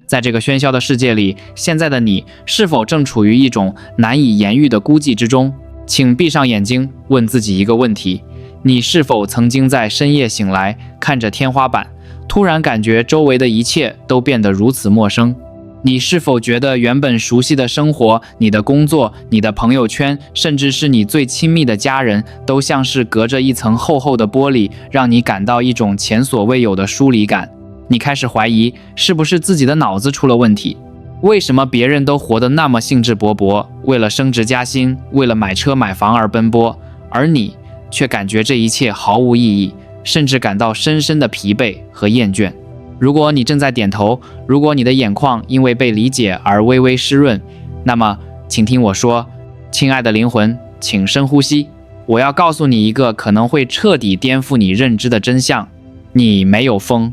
在這個喧囂的世界裡，現在的你是否正處於一種難以言喻的孤寂之中？請閉上眼睛，問自己一個問題：你是否曾經在深夜醒來，看着天花板，突然感覺周圍的一切都變得如此陌生？你是否覺得原本熟悉的生活、你的工作、你的朋友圈，甚至是你最親密的家人，都像是隔着一層厚厚的玻璃，讓你感到一種前所未有的疏離感？你開始懷疑，是不是自己的腦子出了問題？為什麼別人都活得那麼興致勃勃，為了升職加薪，為了買車買房而奔波，而你卻感覺這一切毫無意義，甚至感到深深的疲憊和厭倦？如果你正在點頭，如果你的眼眶因為被理解而微微濕潤，那麼請聽我說，親愛的靈魂，請深呼吸。我要告訴你一個可能會徹底顛覆你認知的真相：你沒有瘋，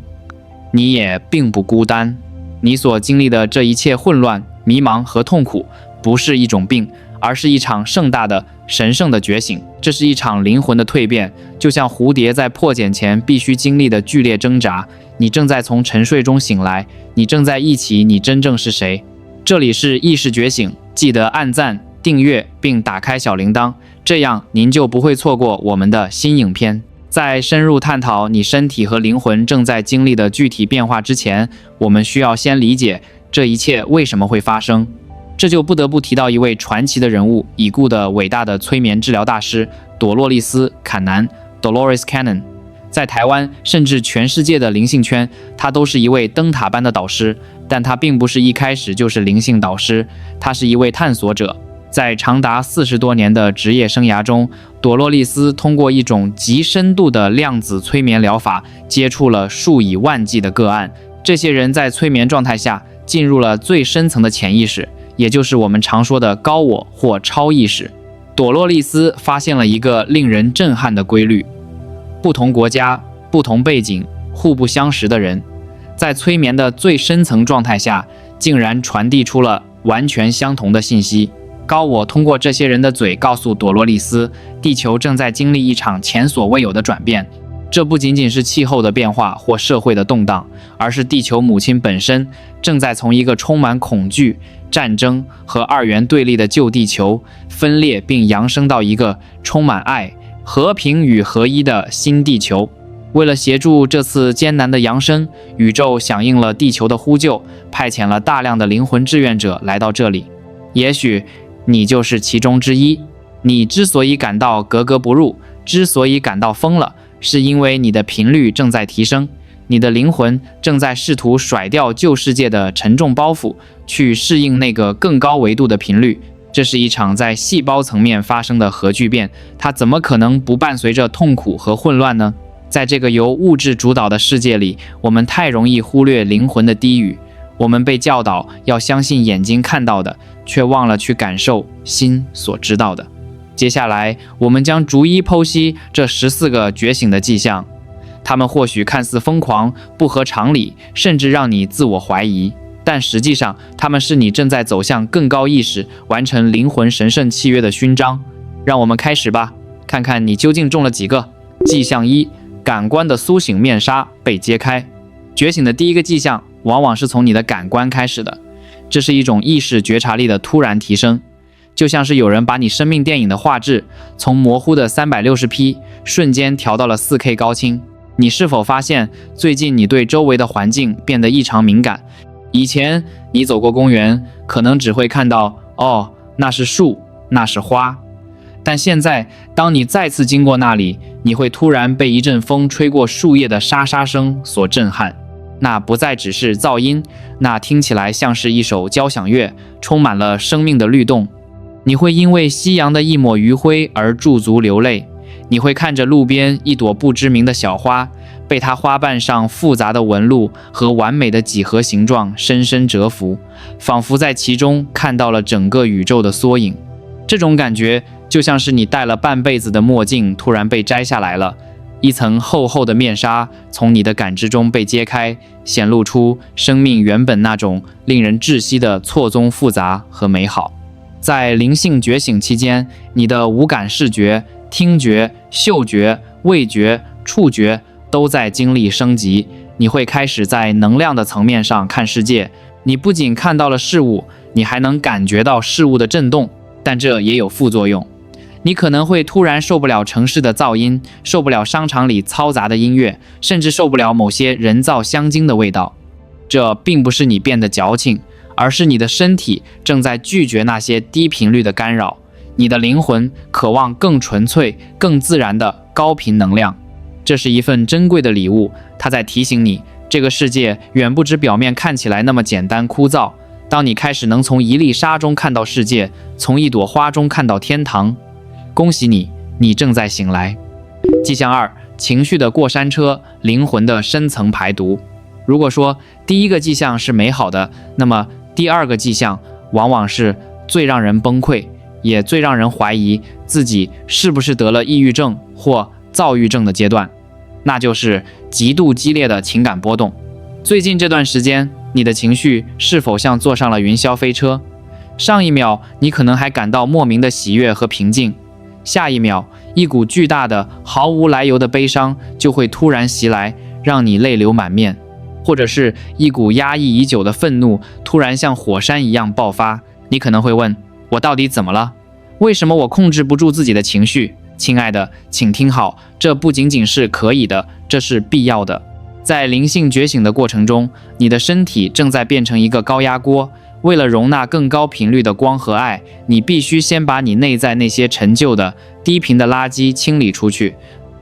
你也並不孤單。你所經歷的這一切混亂、迷茫和痛苦，不是一種病，而是一場盛大的、神聖的覺醒。這是一場靈魂的蛻變，就像蝴蝶在破繭前必須經歷的劇烈掙扎。你正在從沉睡中醒來，你正在憶起你真正是誰。這裡是意識覺醒，記得按讚、訂閱並打開小鈴鐺，這樣您就不會錯過我們的新影片。在深入探討你身體和靈魂正在經歷的具體變化之前，我們需要先理解這一切為什麼會發生。這就不得不提到一位傳奇的人物，已故的偉大的催眠治療大師朵洛麗絲·坎南 （Dolores Cannon）。在台灣甚至全世界的灵性圈，他都是一位燈塔般的導師，但他並不是一開始就是靈性導師，他是一位探索者。在長達40多年的職業生涯中，朵洛麗絲通過一種極深度的量子催眠療法，接觸了數以萬計的個案。這些人在催眠狀態下進入了最深層的潛意識，也就是我們常說的高我或超意識。朵洛麗絲發現了一個令人震撼的規律：不同國家、不同背景、互不相识的人，在催眠的最深層狀態下，竟然傳遞出了完全相同的信息。高我通過這些人的嘴告訴朵洛麗絲，地球正在經歷一場前所未有的轉變。這不僅僅是氣候的變化或社會的動盪，而是地球母親本身正在從一個充滿恐懼、戰爭和二元對立的舊地球分裂，並揚升到一個充滿愛、和平與合一的新地球。為了協助這次艱難的揚升，宇宙響應了地球的呼救，派遣了大量的靈魂志願者來到這裡。也許你就是其中之一。你之所以感到格格不入，之所以感到瘋了，是因為你的頻率正在提升，你的靈魂正在試圖甩掉舊世界的沉重包袱，去適應那個更高維度的頻率。這是一場在細胞層面發生的核聚變，它怎麼可能不伴隨着痛苦和混亂呢？在這個由物質主導的世界裡，我們太容易忽略靈魂的低語。我們被教導要相信眼睛看到的，卻忘了去感受心所知道的。接下來，我們將逐一剖析這14個覺醒的跡象。它們或許看似瘋狂、不合常理，甚至讓你自我懷疑，但實際上，它們是你正在走向更高意識、完成靈魂神聖契約的勳章。讓我們開始吧，看看你究竟中了幾個。跡象1：感官的甦醒面紗被揭開。覺醒的第一個跡象往往是從你的感官開始的，這是一種意識覺察力的突然提升，就像是有人把你生命電影的畫質從模糊的 360p 瞬間調到了 4K 高清。你是否發現最近你對周圍的環境變得異常敏感？以前你走過公園，可能只會看到那是樹，那是花，但現在當你再次經過那裡，你會突然被一陣風吹過樹葉的沙沙聲所震撼。那不再只是噪音，那聽起來像是一首交響樂，充滿了生命的律動。你會因為夕陽的一抹餘暉而駐足流淚，你會看着路邊一朵不知名的小花，被它花瓣上複雜的紋路和完美的幾何形狀深深折服，仿佛在其中看到了整個宇宙的縮影。這種感覺就像是你戴了半輩子的墨鏡突然被摘下來了，一層厚厚的面紗從你的感知中被揭開，顯露出生命原本那種令人窒息的錯綜複雜和美好。在靈性覺醒期間，你的五感視覺、聽覺、嗅覺、味覺、觸覺都在經歷升級。你會開始在能量的層面上看世界，你不僅看到了事物，你還能感覺到事物的震動，但這也有副作用。你可能會突然受不了城市的噪音，受不了商場裡嘈雜的音樂，甚至受不了某些人造香精的味道。這並不是你變得矯情，而是你的身體正在拒絕那些低頻率的干擾。你的靈魂渴望更純粹、更自然的高頻能量。這是一份珍貴的禮物，它在提醒你，這個世界遠不止表面看起來那麼簡單枯燥。當你開始能從一粒沙中看到世界，從一朵花中看到天堂，恭喜你，你正在醒來。迹象2：情緒的過山車，靈魂的深層排毒。如果說第一個跡象是美好的，那麼第二個跡象往往是最讓人崩潰，也最讓人懷疑自己是不是得了抑鬱症或躁鬱症的階段，那就是極度激烈的情感波動。最近這段時間，你的情緒是否像坐上了雲霄飛車？上一秒你可能還感到莫名的喜悅和平靜，下一秒一股巨大的毫無來由的悲傷就會突然襲來，讓你淚流滿面。或者是一股壓抑已久的憤怒突然像火山一樣爆發。你可能會問，我到底怎麼了？為什麼我控制不住自己的情緒？親愛的，請聽好，這不僅僅是可以的，這是必要的。在靈性覺醒的過程中，你的身體正在變成一個高壓鍋，為了容納更高頻率的光和愛，你必須先把你內在那些陳舊的低頻的垃圾清理出去。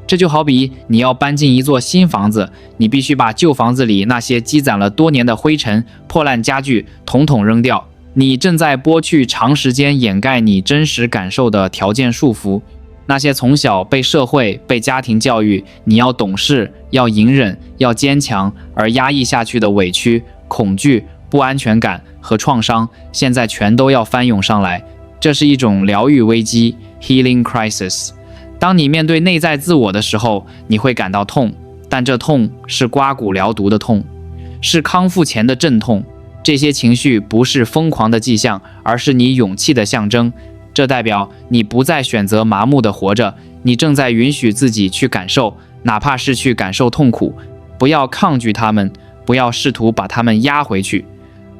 這就好比你要搬進一座新房子，你必須把舊房子裡那些積攢了多年的灰塵、破爛家具統統扔掉。你正在剝去長時間掩蓋你真實感受的條件束縛，那些從小被社會、被家庭教育你要懂事、要隱忍、要堅強而壓抑下去的委屈、恐懼、不安全感和創傷，現在全都要翻湧上來。這是一種療癒危機 （healing crisis）。當你面對內在自我的時候，你會感到痛，但這痛是刮骨療毒的痛，是康復前的陣痛。這些情緒不是瘋狂的跡象，而是你勇氣的象徵。這代表你不再選擇麻木的活着，你正在允許自己去感受，哪怕是去感受痛苦。不要抗拒它們，不要試圖把它們壓回去。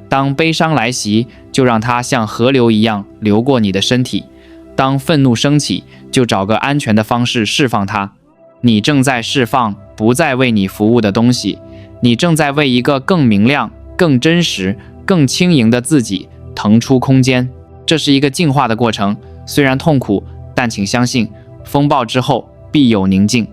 當悲傷來襲，就讓它像河流一樣流過你的身體。當憤怒升起，就找個安全的方式釋放它。你正在釋放不再為你服務的東西，你正在為一個更明亮、更真實、更輕盈的自己騰出空間。這是一個進化的過程，雖然痛苦，但請相信，風暴之後必有寧靜。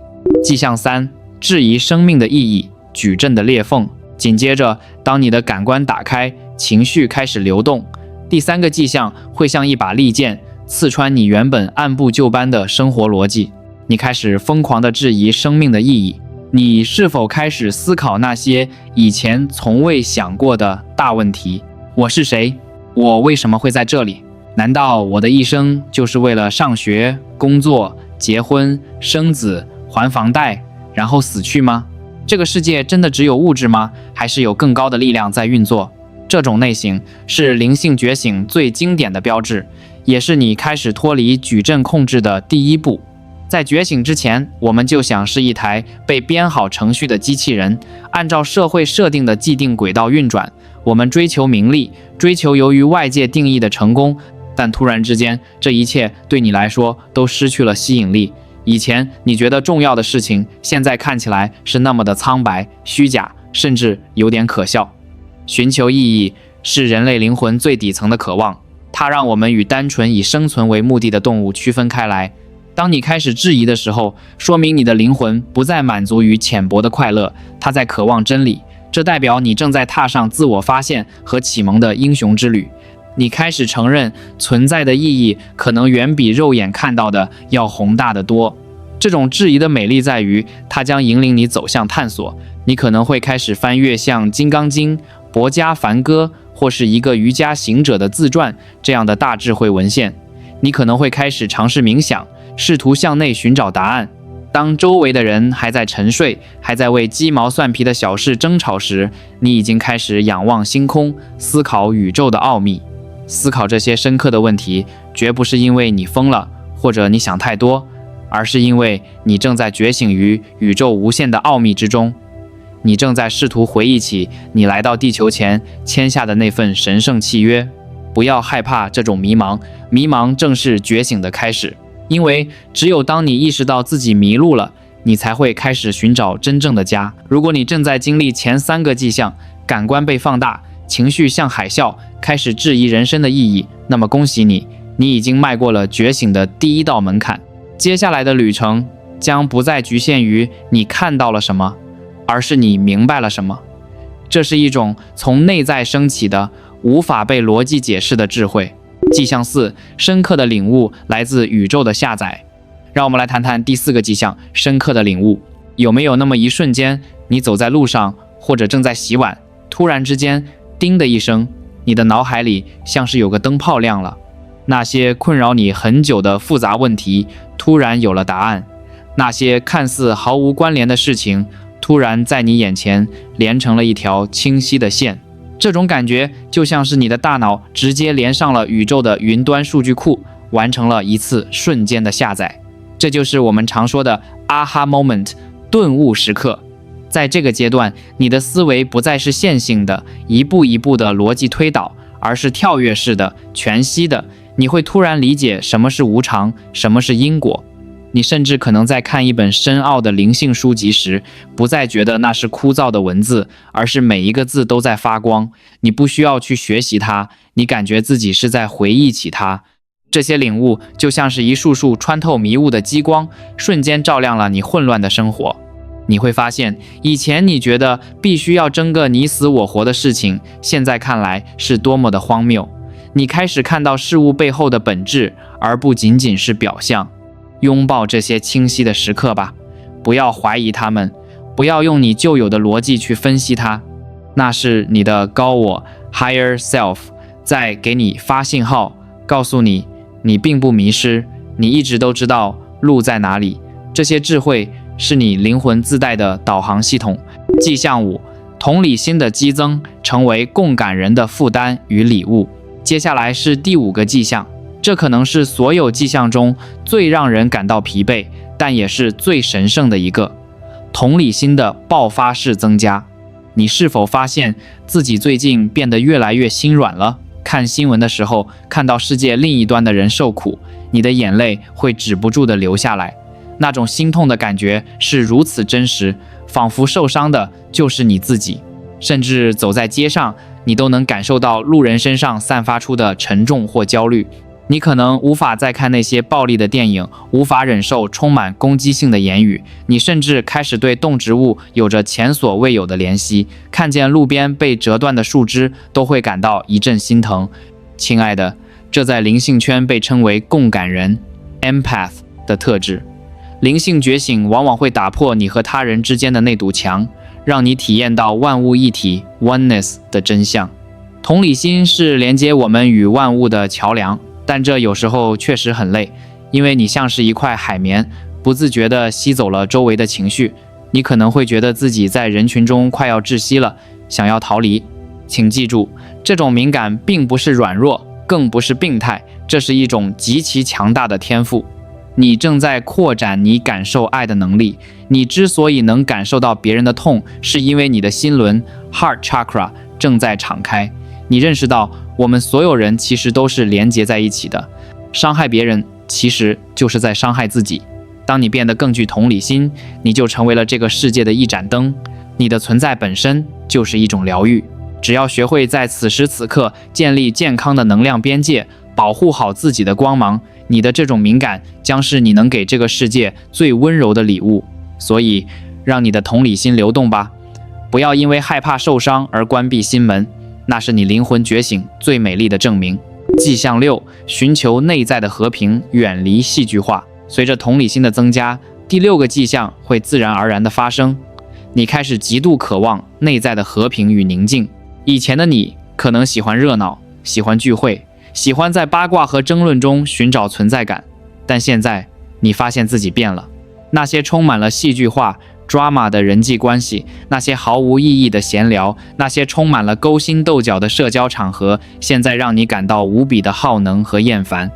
跡象3：質疑生命的意義，矩陣的裂縫。緊接着，當你的感官打開，情緒開始流動，第3個跡象會像一把利劍刺穿你原本按部就班的生活邏輯。你開始瘋狂地質疑生命的意義。你是否開始思考那些以前從未想過的大問題？我是誰？我為什麼會在這裡？難道我的一生就是為了上學、工作、結婚、生子、還房貸，然後死去嗎？這個世界真的只有物質嗎？還是有更高的力量在運作？這種類型是靈性覺醒最經典的標誌，也是你開始脫離矩陣控制的第一步。在覺醒之前，我們就像是一台被編好程序的機器人，按照社會設定的既定軌道運轉。我們追求名利，追求由於外界定義的成功，但突然之間，這一切對你來說都失去了吸引力。以前你覺得重要的事情，現在看起来是那麼的蒼白、虛假，甚至有點可笑。尋求意義是人類靈魂最底層的渴望，它讓我們與單純以生存為目的的動物區分開來。當你開始質疑的時候，說明你的靈魂不再滿足於淺薄的快樂，它在渴望真理。這代表你正在踏上自我發現和啟蒙的英雄之旅。你開始承認存在的意義可能遠比肉眼看到的要宏大得多。這種質疑的美麗在於，它將引領你走向探索。你可能會開始翻閱像《金剛經》、博家梵歌或是一個瑜伽行者的自傳這樣的大智慧文獻。你可能會開始嘗試冥想，試圖向內尋找答案。當周圍的人還在沉睡，還在為雞毛蒜皮的小事爭吵時，你已經開始仰望星空，思考宇宙的奧秘。思考這些深刻的問題，絕不是因為你瘋了，或者你想太多，而是因為你正在覺醒於宇宙無限的奧秘之中。你正在試圖回憶起你來到地球前簽下的那份神聖契約。不要害怕這種迷茫，迷茫正是覺醒的開始。因為只有當你意識到自己迷路了，你才會開始尋找真正的家。如果你正在經歷前3個跡象，感官被放大，情緒像海嘯，開始質疑人生的意義，那麼恭喜你，你已經邁過了覺醒的第1道門檻。接下來的旅程將不再局限於你看到了什麼，而是你明白了什麼。這是一種從內在升起的、無法被邏輯解釋的智慧。跡象4，深刻的領悟來自宇宙的下載。讓我們來談談第4個跡象，深刻的領悟。有沒有那麼一瞬間，你走在路上，或者正在洗碗，突然之間，叮的一聲，你的腦海裡像是有個燈泡亮了。那些困擾你很久的複雜問題，突然有了答案。那些看似毫無關聯的事情，突然在你眼前連成了一條清晰的線。這種感覺就像是你的大腦直接連上了宇宙的雲端數據庫，完成了一次瞬間的下載。這就是我們常說的 aha moment 頓悟時刻。在這個階段，你的思維不再是線性的、一步一步的邏輯推導，而是跳躍式的、全息的。你會突然理解什麼是無常，什麼是因果。你甚至可能在看一本深奧的靈性書籍時，不再覺得那是枯燥的文字，而是每一個字都在發光。你不需要去學習它，你感覺自己是在回憶起它。這些領悟就像是一束束穿透迷霧的激光，瞬間照亮了你混亂的生活。你會發現，以前你覺得必須要爭個你死我活的事情，現在看來是多麼的荒謬。你開始看到事物背後的本質，而不僅僅是表象。擁抱這些清晰的時刻吧，不要懷疑它們，不要用你舊有的邏輯去分析它。那是你的高我 Higher Self 在給你發信號，告訴你，你並不迷失，你一直都知道路在哪裡。這些智慧是你靈魂自帶的導航系統。跡象5，同理心的激增，成為共感人的負擔與禮物。接下來是第5個跡象，這可能是所有跡象中最讓人感到疲憊，但也是最神聖的一個。同理心的爆發式增加。你是否發現自己最近變得越來越心軟了？看新聞的時候，看到世界另一端的人受苦，你的眼淚會止不住地流下來。那種心痛的感覺是如此真實，仿佛受傷的就是你自己。甚至走在街上，你都能感受到路人身上散發出的沉重或焦慮。你可能無法再看那些暴力的電影，無法忍受充滿攻擊性的言語，你甚至開始對动植物有着前所未有的怜惜，看見路邊被折斷的樹枝都會感到一陣心疼。親愛的，這在靈性圈被稱為共感人 empath 的特質。靈性覺醒往往會打破你和他人之間的那堵牆，讓你體驗到萬物一體 oneness 的真相。同理心是連接我們與萬物的橋梁，但這有時候確實很累，因為你像是一塊海綿，不自覺地吸走了周圍的情緒。你可能會覺得自己在人群中快要窒息了，想要逃離。請記住，這種敏感並不是軟弱，更不是病態，這是一種極其強大的天賦。你正在擴展你感受愛的能力。你之所以能感受到別人的痛，是因為你的心輪 Heart Chakra 正在敞開。你認識到，我們所有人其實都是連結在一起的。傷害別人其實就是在傷害自己。當你變得更具同理心，你就成為了這個世界的一盞燈。你的存在本身就是一種療癒。只要學會在此時此刻建立健康的能量邊界，保護好自己的光芒，你的這種敏感將是你能給這個世界最溫柔的禮物。所以，讓你的同理心流動吧，不要因為害怕受傷而關閉心門，那是你靈魂覺醒最美麗的證明。跡象6，尋求內在的和平，遠離戲劇化。隨着同理心的增加，第6個跡象會自然而然的發生。你開始極度渴望內在的和平與寧靜。以前的你可能喜歡熱鬧，喜歡聚會，喜歡在八卦和爭論中尋找存在感，但現在你發現自己變了。那些充滿了戲劇化 drama 的人際關係，那些毫無意義的閒聊，那些充滿了勾心鬥角的社交場合，現在讓你感到無比的耗能和厭煩。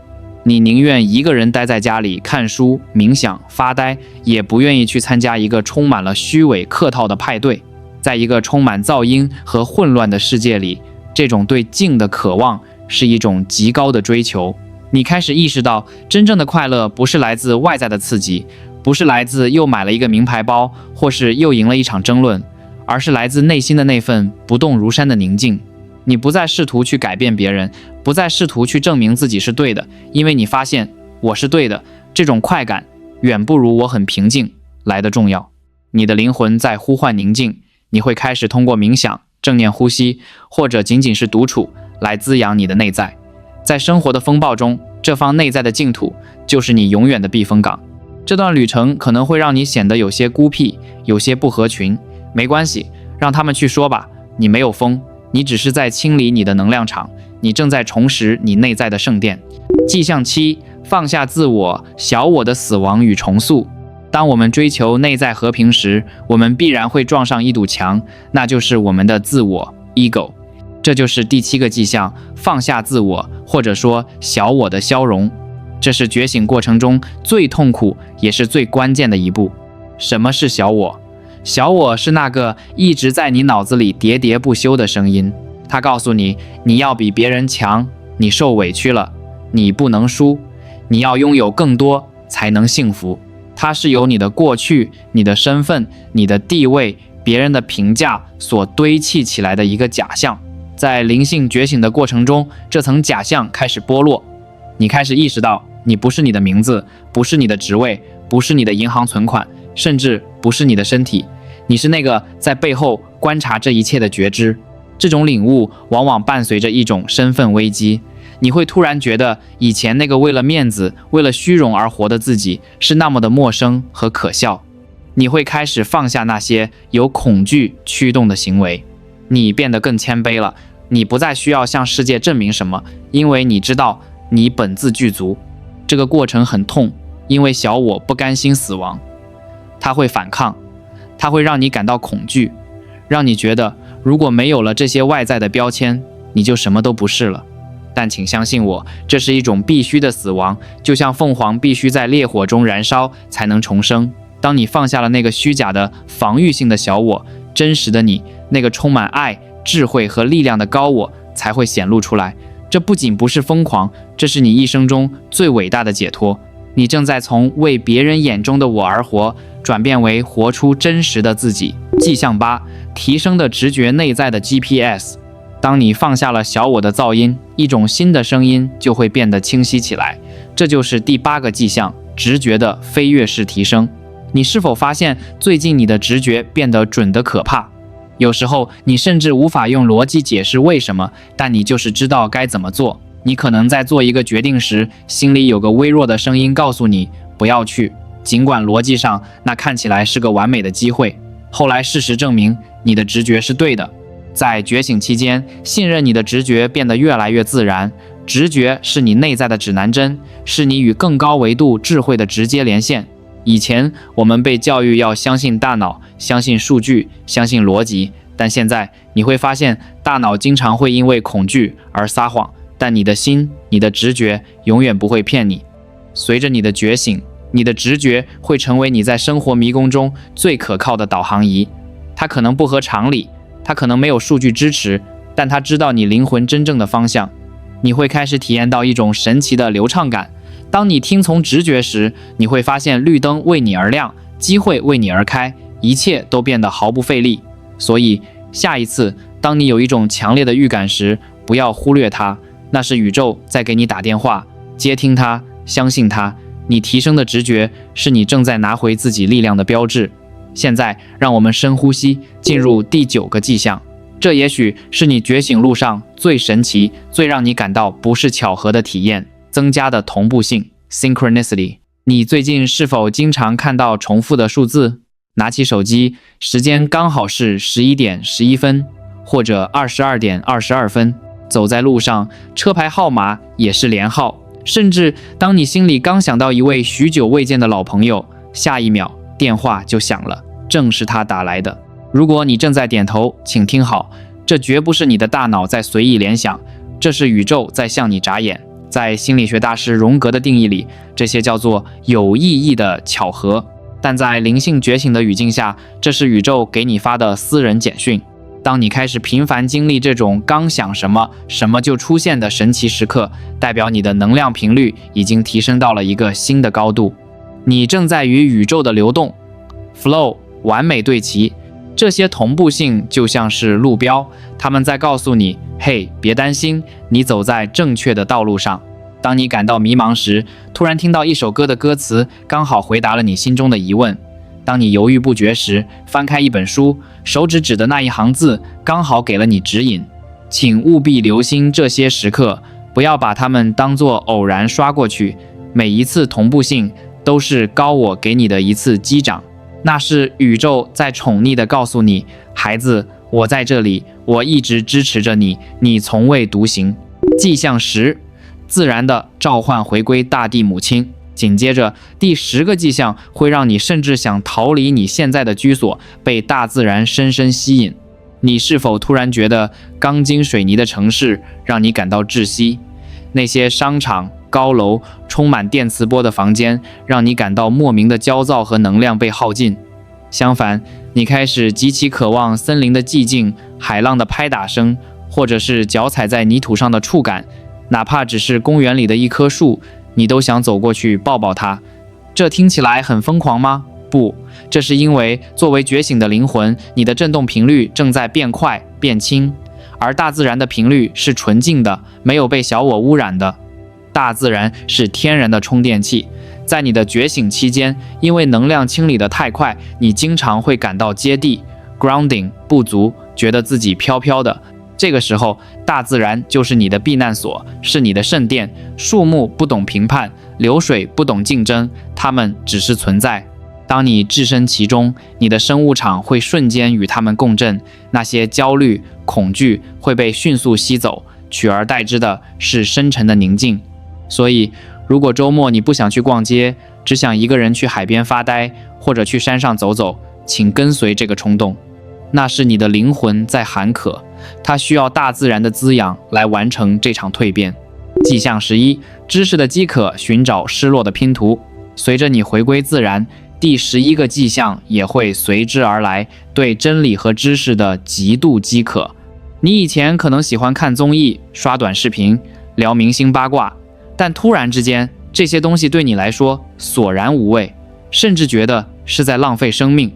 你寧願一個人待在家裡看書、冥想、發呆，也不願意去參加一個充滿了虛偽客套的派對。在一個充滿噪音和混亂的世界裡，這種對靜的渴望是一種極高的追求。你開始意識到，真正的快樂不是來自外在的刺激，不是來自又買了一個名牌包，或是又贏了一場爭論，而是來自內心的那份不動如山的寧靜。你不再試圖去改變別人，不再試圖去證明自己是對的，因為你發現我是對的，這種快感遠不如我很平靜來得重要。你的靈魂在呼喚寧靜，你會開始通過冥想、正念呼吸，或者僅僅是獨處來滋養你的內在。在生活的風暴中，這方內在的淨土就是你永遠的避風港。這段旅程可能會讓你顯得有些孤僻，有些不合群，沒關係，讓他們去說吧。你沒有瘋，你只是在清理你的能量場，你正在重拾你內在的聖殿。跡象7：放下自我、小我的死亡與重塑。當我們追求內在和平時，我們必然會撞上一堵牆，那就是我們的自我 ego。這就是第7個跡象，放下自我，或者說小我的消融。這是覺醒過程中最痛苦也是最關鍵的一步。什麼是小我？小我是那個一直在你腦子裡喋喋不休的聲音，它告訴你，你要比別人強，你受委屈了，你不能輸，你要擁有更多才能幸福。它是由你的過去、你的身份、你的地位、別人的評價所堆砌起來的一個假象。在靈性覺醒的過程中，這層假象開始剝落，你開始意識到，你不是你的名字，不是你的職位，不是你的銀行存款，甚至不是你的身體，你是那個在背後觀察這一切的覺知。這種領悟往往伴隨着一種身份危機，你會突然覺得以前那個為了面子、為了虛榮而活的自己是那麼的陌生和可笑。你會開始放下那些由恐懼驅動的行為，你變得更謙卑了，你不再需要向世界證明什麼，因為你知道你本自具足。這個過程很痛，因為小我不甘心死亡，它會反抗，它會讓你感到恐懼，讓你覺得如果沒有了這些外在的標籤，你就什麼都不是了。但請相信我，這是一種必須的死亡，就像鳳凰必須在烈火中燃燒才能重生。當你放下了那個虛假的防禦性的小我，真實的你，那個充滿愛、智慧和力量的高我才會顯露出來。這不僅不是瘋狂，這是你一生中最偉大的解脫。你正在從為別人眼中的我而活，轉變為活出真實的自己。跡象8：提升的直覺內在的 GPS。當你放下了小我的噪音，一種新的聲音就會變得清晰起來。這就是第8個跡象，直覺的飛躍式提升。你是否發現最近你的直覺變得準得可怕？有時候你甚至無法用邏輯解釋為什麼，但你就是知道該怎麼做。你可能在做一個決定時，心裡有個微弱的聲音告訴你不要去，儘管邏輯上那看起來是個完美的機會。後來事實證明你的直覺是對的。在覺醒期間，信任你的直覺變得越來越自然。直覺是你內在的指南針，是你与更高維度智慧的直接連線。以前我們被教育要相信大腦，相信數據，相信邏輯，但現在你會發現，大腦經常會因為恐懼而撒謊，但你的心，你的直覺永遠不会騙你。隨着你的覺醒，你的直覺會成為你在生活迷宮中最可靠的導航儀。它可能不合常理，它可能沒有數據支持，但它知道你靈魂真正的方向。你會開始體驗到一種神奇的流暢感。當你聽從直覺時，你會發現綠燈為你而亮，機會為你而開，一切都變得毫不費力。所以下一次當你有一種強烈的預感時，不要忽略它，那是宇宙在給你打電話，接聽它，相信它。你提升的直覺是你正在拿回自己力量的標誌。現在讓我們深呼吸，進入第9個跡象。這也許是你覺醒路上最神奇、最讓你感到不是巧合的體驗。增加的同步性 synchronicity。 你最近是否經常看到重複的數字？拿起手機，時間剛好是11點11分，或者22點22分。走在路上，車牌號碼也是連號。甚至當你心裡剛想到一位許久未見的老朋友，下一秒電話就響了，正是他打來的。如果你正在點頭，請聽好，這絕不是你的大腦在隨意聯想，這是宇宙在向你眨眼。在心理學大師榮格的定義裡，這些叫做有意義的巧合。但在靈性覺醒的語境下，這是宇宙給你發的私人簡訊。當你開始頻繁經歷這種剛想什麼，什麼就出現的神奇時刻，代表你的能量頻率已經提升到了一個新的高度。你正在與宇宙的流動 flow 完美對齊，這些同步性就像是路標，他們在告訴你，嘿，別擔心，你走在正確的道路上。當你感到迷茫時，突然聽到一首歌的歌詞剛好回答了你心中的疑問。當你猶豫不決時，翻開一本書，手指指的那一行字剛好給了你指引。請務必留心這些時刻，不要把它們當作偶然刷過去。每一次同步性都是高我給你的一次擊掌，那是宇宙在寵溺地告訴你，孩子，我在這裡，我一直支持着你，你從未獨行。跡象10，自然地召喚回歸大地母親。緊接着第10個跡象會讓你甚至想逃離你現在的居所，被大自然深深吸引。你是否突然覺得鋼筋水泥的城市讓你感到窒息？那些商場、高樓、充滿電磁波的房間讓你感到莫名的焦躁和能量被耗盡？相反，你開始極其渴望森林的寂靜、海浪的拍打聲，或者是腳踩在泥土上的觸感，哪怕只是公園裡的一棵樹，你都想走過去抱抱它。這聽起來很瘋狂嗎？不，這是因為作為覺醒的靈魂，你的振動頻率正在變快變輕，而大自然的頻率是純淨的，沒有被小我污染的。大自然是天然的充電器，在你的覺醒期間，因為能量清理得太快，你經常會感到接地 grounding 不足，覺得自己飄飄的。這個時候，大自然就是你的避難所，是你的聖殿。樹木不懂評判，流水不懂競爭，它們只是存在。當你置身其中，你的生物場會瞬間與它們共振，那些焦慮、恐懼會被迅速吸走，取而代之的是深沉的寧靜。所以，如果周末你不想去逛街，只想一個人去海邊發呆，或者去山上走走，請跟隨這個衝動。那是你的靈魂在喊渴，它需要大自然的滋養來完成這場蛻變。跡象11，知識的飢渴，尋找失落的拼圖。隨着你回歸自然，第11個跡象也會隨之而來，對真理和知識的極度飢渴。你以前可能喜歡看綜藝、刷短視頻、聊明星八卦，但突然之間，這些東西對你來說索然無味，甚至覺得是在浪費生命。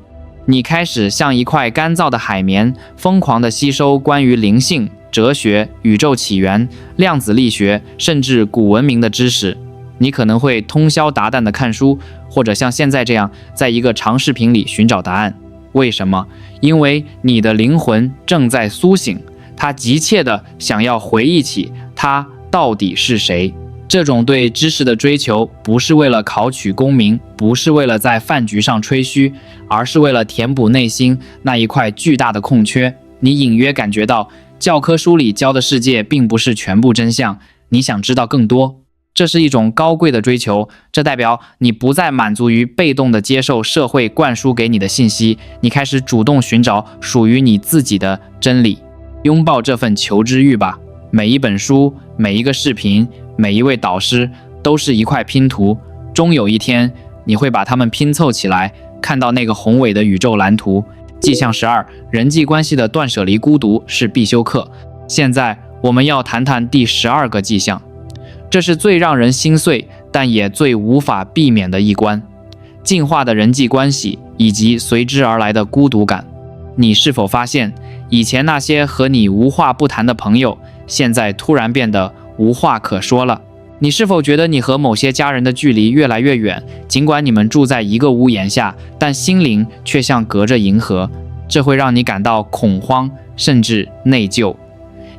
你開始像一塊乾燥的海綿，瘋狂地吸收關於靈性、哲學、宇宙起源、量子力學，甚至古文明的知識。你可能會通宵達旦地看書，或者像現在這樣，在一個長視頻裡尋找答案。為什麼？因為你的靈魂正在甦醒，它急切地想要回憶起它到底是誰。這種對知識的追求，不是為了考取功名，不是為了在飯局上吹噓，而是為了填補內心那一塊巨大的空缺。你隱約感覺到，教科書裡教的世界並不是全部真相，你想知道更多。這是一種高貴的追求，這代表你不再滿足於被動地接受社會灌輸給你的信息，你開始主動尋找屬於你自己的真理。擁抱這份求知慾吧，每一本書，每一個視頻，每一位導師都是一塊拼圖，終有一天你會把它們拼湊起來，看到那個宏偉的宇宙藍圖。跡象12，人際關係的斷捨離孤獨是必修課。現在我們要談談第12個跡象，這是最讓人心碎，但也最無法避免的一關：進化的人際關係以及隨之而來的孤獨感。你是否發現，以前那些和你無話不談的朋友，現在突然變得無話可說了？你是否覺得你和某些家人的距離越來越遠？儘管你們住在一個屋檐下，但心靈卻像隔着銀河。這會讓你感到恐慌，甚至內疚。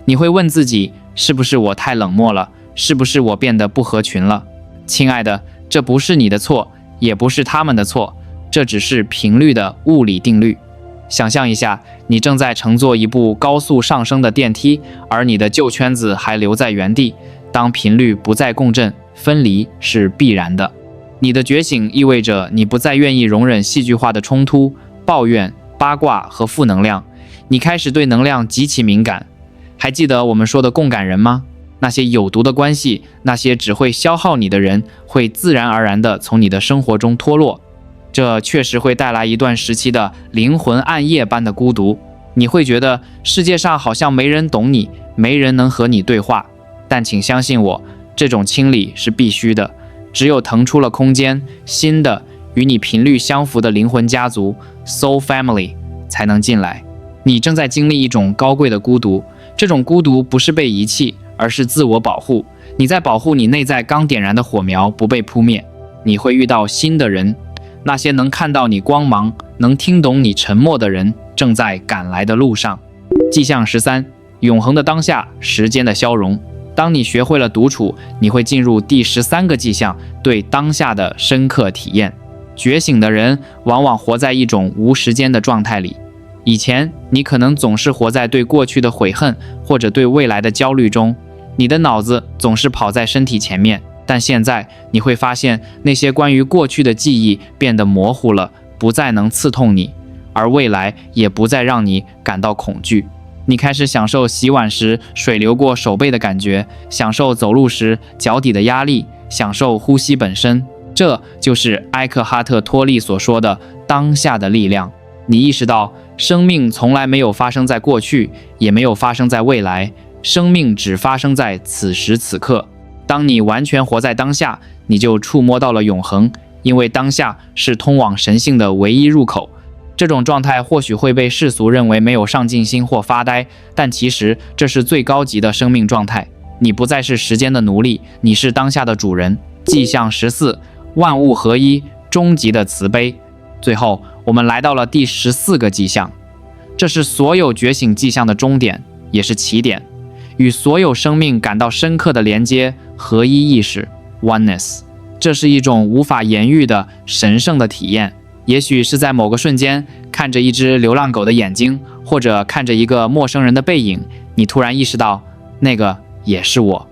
你會問自己，是不是我太冷漠了？是不是我變得不合群了？親愛的，這不是你的錯，也不是他們的錯，這只是頻率的物理定律。想象一下，你正在乘坐一部高速上升的電梯，而你的舊圈子還留在原地。當頻率不再共振，分離是必然的。你的覺醒意味着你不再願意容忍戲劇化的衝突、抱怨、八卦和負能量。你開始對能量極其敏感。還記得我們說的共感人嗎？那些有毒的關係，那些只會消耗你的人，會自然而然地從你的生活中脫落。這確實會帶來一段時期的靈魂暗夜般的孤獨。你會覺得世界上好像沒人懂你，沒人能和你對話。但請相信我，這種清理是必須的。只有騰出了空間，新的與你頻率相符的靈魂家族 Soul Family 才能進來。你正在經歷一種高貴的孤獨，這種孤獨不是被遺棄，而是自我保護。你在保護你內在剛點燃的火苗不被撲滅。你會遇到新的人，那些能看到你光芒，能聽懂你沉默的人正在趕來的路上。跡象13，永恆的當下，時間的消融。當你學會了獨處，你會進入第13個跡象，對當下的深刻體驗。覺醒的人往往活在一種無時間的狀態裡。以前你可能總是活在對過去的悔恨或者對未來的焦慮中，你的腦子總是跑在身體前面。但現在你會發現，那些關於過去的記憶變得模糊了，不再能刺痛你，而未來也不再讓你感到恐懼。你開始享受洗碗時水流過手背的感覺，享受走路時腳底的壓力，享受呼吸本身。這就是埃克哈特·托利所說的當下的力量。你意識到，生命從來沒有發生在過去，也沒有發生在未來，生命只發生在此時此刻。當你完全活在當下，你就觸摸到了永恆，因為當下是通往神性的唯一入口。這種狀態或許會被世俗認為沒有上進心或發呆，但其實這是最高級的生命狀態。你不再是時間的奴隸，你是當下的主人。跡象14，萬物合一，終極的慈悲。最後，我們來到了第14個跡象，這是所有覺醒跡象的終點，也是起點，與所有生命感到深刻的連接，合一意識 （oneness）。這是一種無法言喻的神聖的體驗。也許是在某個瞬間，看着一隻流浪狗的眼睛，或者看着一個陌生人的背影，你突然意識到，那個也是我。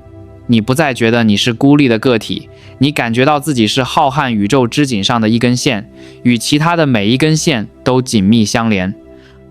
你不再覺得你是孤立的個體，你感覺到自己是浩瀚宇宙織錦上的一根線，與其他的每一根線都緊密相連。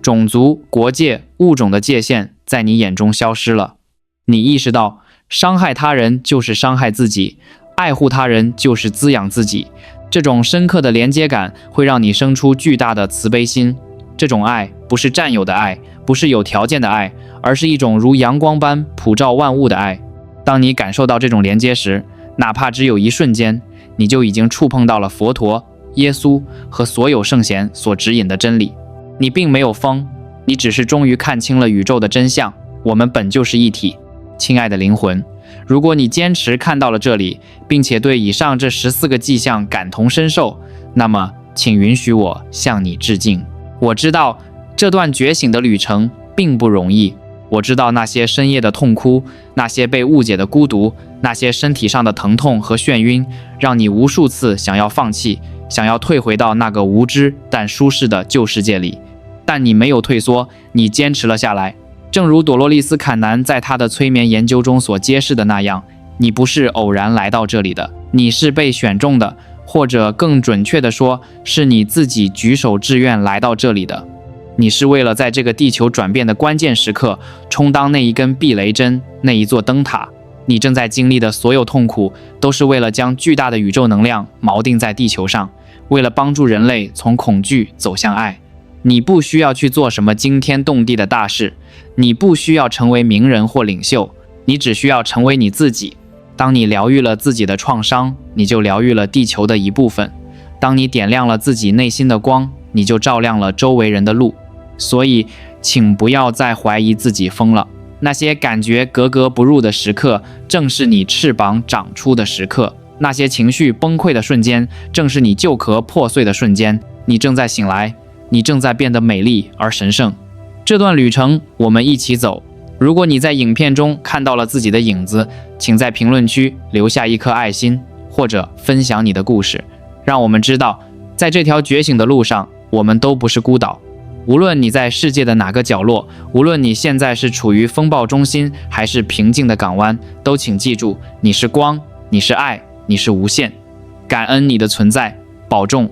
種族、國界、物種的界限在你眼中消失了。你意識到，傷害他人就是傷害自己，愛護他人就是滋養自己。這種深刻的連接感會讓你生出巨大的慈悲心。這種愛不是佔有的愛，不是有條件的愛，而是一種如陽光般普照萬物的愛。當你感受到這種連接時，哪怕只有一瞬間，你就已經觸碰到了佛陀、耶穌和所有聖賢所指引的真理。你並沒有瘋，你只是終於看清了宇宙的真相。我們本就是一體。親愛的靈魂，如果你堅持看到了這裡，並且對以上這14個跡象感同身受，那麼請允許我向你致敬。我知道這段覺醒的旅程並不容易，我知道那些深夜的痛哭，那些被誤解的孤獨，那些身體上的疼痛和眩暈，讓你無數次想要放棄，想要退回到那個無知但舒適的舊世界裡。但你沒有退縮，你堅持了下來。正如朵洛麗絲·坎南在她的催眠研究中所揭示的那樣，你不是偶然來到這裡的，你是被選中的，或者更準確地說，是你自己舉手志願來到這裡的。你是為了在這個地球轉變的關鍵時刻，充當那一根避雷針，那一座燈塔。你正在經歷的所有痛苦，都是為了將巨大的宇宙能量錨定在地球上，為了幫助人類從恐懼走向愛。你不需要去做什麼驚天動地的大事，你不需要成為名人或領袖，你只需要成為你自己。當你療癒了自己的創傷，你就療癒了地球的一部分。當你點亮了自己內心的光，你就照亮了周圍人的路。所以，請不要再懷疑自己瘋了。那些感覺格格不入的時刻，正是你翅膀長出的時刻。那些情緒崩潰的瞬間，正是你舊殼破碎的瞬間。你正在醒來，你正在變得美麗而神聖。這段旅程，我們一起走。如果你在影片中看到了自己的影子，請在評論區留下一顆愛心，或者分享你的故事，讓我們知道，在這條覺醒的路上，我們都不是孤島。無論你在世界的哪個角落，無論你現在是處於風暴中心還是平靜的港灣，都請記住，你是光，你是愛，你是無限。感恩你的存在，保重。